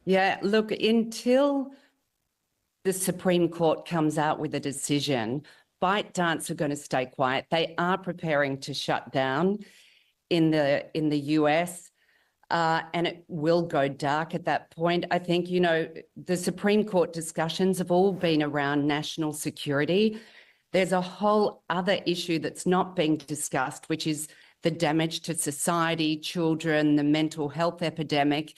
Yeah, look, until the Supreme Court comes out with a decision, ByteDance are going to stay quiet. They are preparing to shut down in the US, and it will go dark at that point. I think, the Supreme Court discussions have all been around national security. There's a whole other issue that's not being discussed, which is the damage to society, children, the mental health epidemic,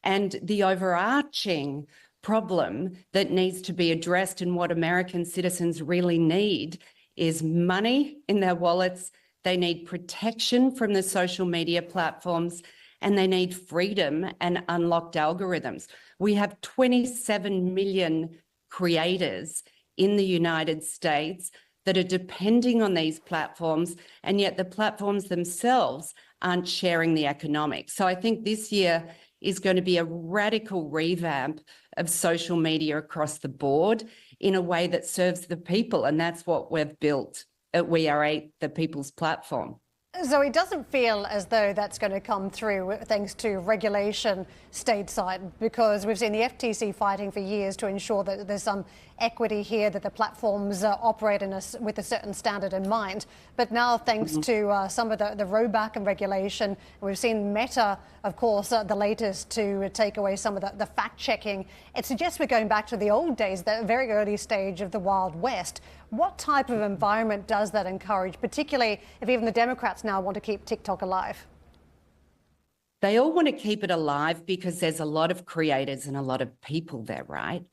and the overarching problem that needs to be addressed and what American citizens really need is money in their wallets. They need protection from the social media platforms, and they need freedom and unlocked algorithms. We have 27 million creators in the United States that are depending on these platforms, and yet the platforms themselves aren't sharing the economics. So I think this year is going to be a radical revamp of social media across the board in a way that serves the people, and that's what we've built at WeAre8, the people's platform. So it doesn't feel as though that's going to come through thanks to regulation stateside, because we've seen the FTC fighting for years to ensure that there's some equity here, that the platforms operate with a certain standard in mind. But now, thanks to some of the rollback and regulation, we've seen Meta, of course, the latest to take away some of the fact-checking. It suggests we're going back to the old days, the very early stage of the Wild West. What type of environment does that encourage, particularly if even the Democrats now want to keep TikTok alive? They all want to keep it alive because there's a lot of creators and a lot of people there, right?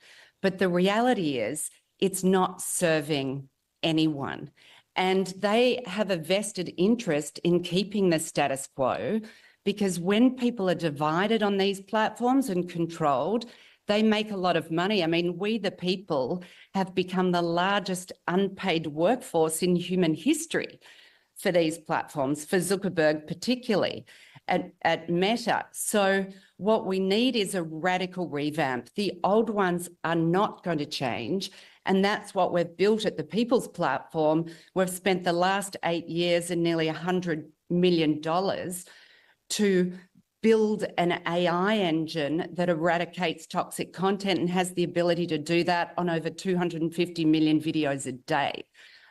But the reality is it's not serving anyone. And they have a vested interest in keeping the status quo, because when people are divided on these platforms and controlled, they make a lot of money. I mean, we, the people, have become the largest unpaid workforce in human history for these platforms, for Zuckerberg particularly, at Meta. So what we need is a radical revamp. The old ones are not going to change, and that's what we've built at the People's Platform. We've spent the last 8 years and nearly $100 million to build an AI engine that eradicates toxic content and has the ability to do that on over 250 million videos a day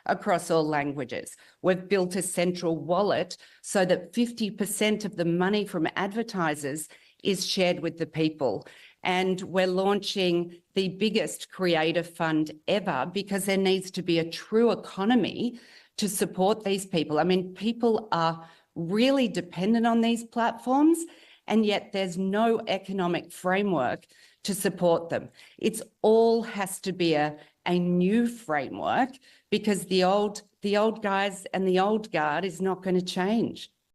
across all languages. We've built a central wallet so that 50% of the money from advertisers is shared with the people. And we're launching the biggest creator fund ever, because there needs to be a true economy to support these people. I mean, people are really dependent on these platforms, and yet there's no economic framework to support them. It's all has to be a new framework, because the old guys and the old guard is not going to change.